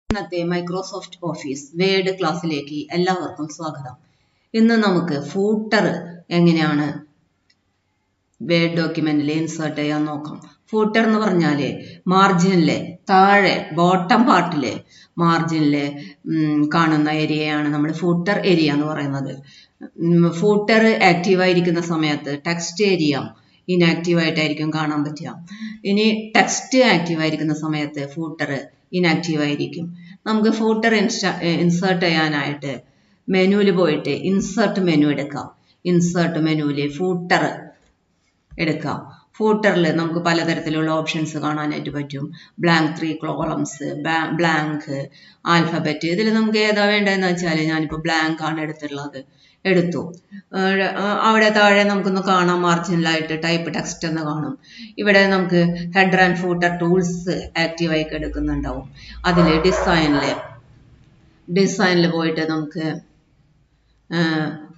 ഇന്നത്തെ Microsoft office word ക്ലാസ്സിലേക്ക് എല്ലാവർക്കും സ്വാഗതം. ഇന്ന് നമുക്ക് ഫൂട്ടർ എങ്ങനെയാണ് വേഡ് ഡോക്യുമെന്റിൽ ഇൻസേർട്ട് ചെയ്യാൻ നോക്കാം. ഫൂട്ടർ എന്ന് പറഞ്ഞാല് മാർജിനിലെ താഴെ ബോട്ടം പാർട്ടിലെ മാർജിനിലെ കാണുന്ന ഏരിയയാണ് നമ്മൾ ഫൂട്ടർ ഏരിയ എന്ന് പറയുന്നത്. ഫൂട്ടർ ആക്റ്റീവ് ആയിരിക്കുന്ന സമയത്ത് ടെക്സ്റ്റ് ഏരിയ ഇനാക്റ്റീവ് ആയിട്ടായിരിക്കും കാണാൻ പറ്റുക. ഇനി ടെക്സ്റ്റ് ആക്റ്റീവ് ആയിരിക്കുന്ന സമയത്ത് ഫൂട്ടർ ഇനാക്റ്റീവ് ആയിരിക്കും. നമുക്ക് ഫൂട്ടർ ഇൻസേർട്ട് ചെയ്യാനായിട്ട് മെനുവിൽ പോയിട്ട് ഇൻസേർട്ട് മെനു എടുക്കാം. ഇൻസേർട്ട് മെനുവിൽ ഫൂട്ടർ എടുക്കാം. ഫൂട്ടറിൽ നമുക്ക് പലതരത്തിലുള്ള ഓപ്ഷൻസ് കാണാനായിട്ട് പറ്റും. Blank 3 columns, blank, alphabet. ഇതിൽ നമുക്ക് ഏതാ വേണ്ടതെന്ന് വെച്ചാൽ ഞാനിപ്പോൾ ബ്ലാങ്ക് ആണ് എടുത്തു. അവിടെ താഴെ നമുക്കൊന്ന് കാണാം, മാർജിനലായിട്ട് ടൈപ്പ് ടെക്സ്റ്റ് എന്ന് കാണും. ഇവിടെ നമുക്ക് ഹെഡർ ആൻഡ് ഫൂട്ടർ ടൂൾസ് ആക്റ്റീവായി എടുക്കുന്നുണ്ടാവും. അതിൽ ഡിസൈനിൽ പോയിട്ട് നമുക്ക്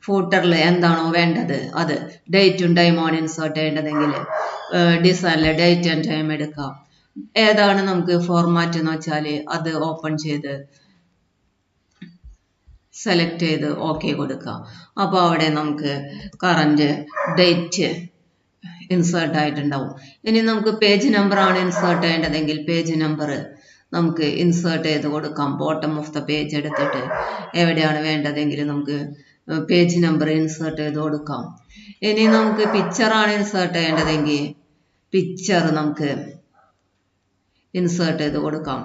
ഫൂട്ടറിൽ എന്താണോ വേണ്ടത് അത് ഡേറ്റും ടൈമാണ് ഇൻസേർട്ട് ചെയ്യേണ്ടതെങ്കിൽ ഡിസൈനിൽ ഡേറ്റ് ആൻഡ് ടൈം എടുക്കാം. ഏതാണ് നമുക്ക് ഫോർമാറ്റ് എന്ന് വെച്ചാൽ അത് ഓപ്പൺ ചെയ്ത് സെലക്ട് ചെയ്ത് ഓക്കെ കൊടുക്കാം. അപ്പോൾ അവിടെ നമുക്ക് കറന്റ് ഡേറ്റ് ഇൻസേർട്ട് ആയിട്ടുണ്ടാവും. ഇനി നമുക്ക് പേജ് നമ്പർ ആണ് ഇൻസേർട്ട് ചെയ്യേണ്ടതെങ്കിൽ പേജ് നമ്പർ നമുക്ക് ഇൻസേർട്ട് ചെയ്ത് കൊടുക്കാം. ബോട്ടം ഓഫ് ദ പേജ് എടുത്തിട്ട് എവിടെയാണ് വേണ്ടതെങ്കിൽ നമുക്ക് പേജ് നമ്പർ ഇൻസേർട്ട് ചെയ്ത് കൊടുക്കാം. ഇനി നമുക്ക് പിക്ചറാണ് ഇൻസേർട്ട് ചെയ്യേണ്ടതെങ്കിൽ പിക്ചർ നമുക്ക് ഇൻസേർട്ട് ചെയ്ത് കൊടുക്കാം.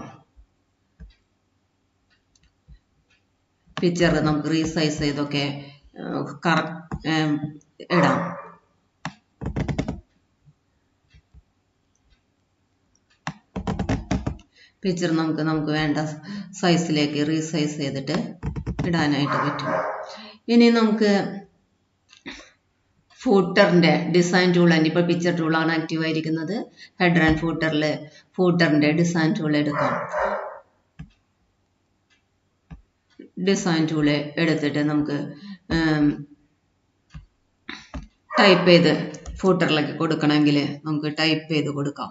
പിക്ചർ നമുക്ക് റീസൈസ് ചെയ്തൊക്കെ ഇടാം. പിക്ചർ നമുക്ക് വേണ്ട സൈസിലേക്ക് റീസൈസ് ചെയ്തിട്ട് ഇടാനായിട്ട് പറ്റും. ഇനി നമുക്ക് ഫൂട്ടറിന്റെ ഡിസൈൻ ടൂൾ തന്നെ, ഇപ്പോൾ പിക്ചർ ടൂളാണ് ആക്റ്റീവ് ആയിരിക്കുന്നത്. ഹെഡർ ആൻഡ് ഫൂട്ടറിൽ ഫൂട്ടറിന്റെ ഡിസൈൻ ടൂൾ എടുക്കാം. ഡിസൈൻ ടൂള് എടുത്തിട്ട് നമുക്ക് ടൈപ്പ് ചെയ്ത് ഫൂട്ടറിലേക്ക് കൊടുക്കണമെങ്കിൽ നമുക്ക് ടൈപ്പ് ചെയ്ത് കൊടുക്കാം.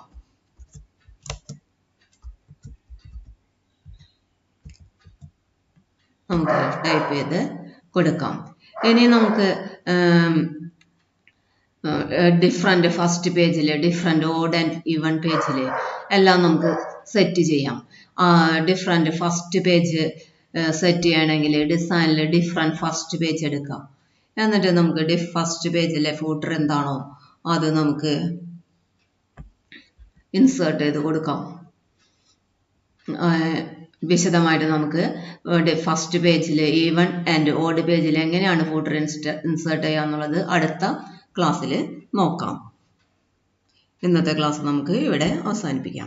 നമുക്ക് ടൈപ്പ് ചെയ്ത് കൊടുക്കാം. ഇനി നമുക്ക് ഡിഫറെന്റ് ഫസ്റ്റ് പേജിൽ, ഡിഫറെന്റ് ഓഡ് ആൻഡ് ഈവൻ പേജിൽ എല്ലാം നമുക്ക് സെറ്റ് ചെയ്യാം. ഡിഫറെന്റ് ഫസ്റ്റ് പേജ് സെറ്റ് ചെയ്യണമെങ്കിൽ ഡിസൈനിൽ ഡിഫറെന്റ് ഫസ്റ്റ് പേജ് എടുക്കാം. എന്നിട്ട് നമുക്ക് ഫസ്റ്റ് പേജിലെ ഫൂട്ടർ എന്താണോ അത് നമുക്ക് ഇൻസേർട്ട് ചെയ്ത് കൊടുക്കാം. വിശദമായിട്ട് നമുക്ക് ഫസ്റ്റ് പേജിൽ ഈവൻ ആൻഡ് ഓഡ് പേജിൽ എങ്ങനെയാണ് ഫൂട്ടർ ഇൻസേർട്ട് ചെയ്യുക എന്നുള്ളത് അടുത്ത ക്ലാസ്സിൽ നോക്കാം. ഇന്നത്തെ ക്ലാസ് നമുക്ക് ഇവിടെ അവസാനിപ്പിക്കാം.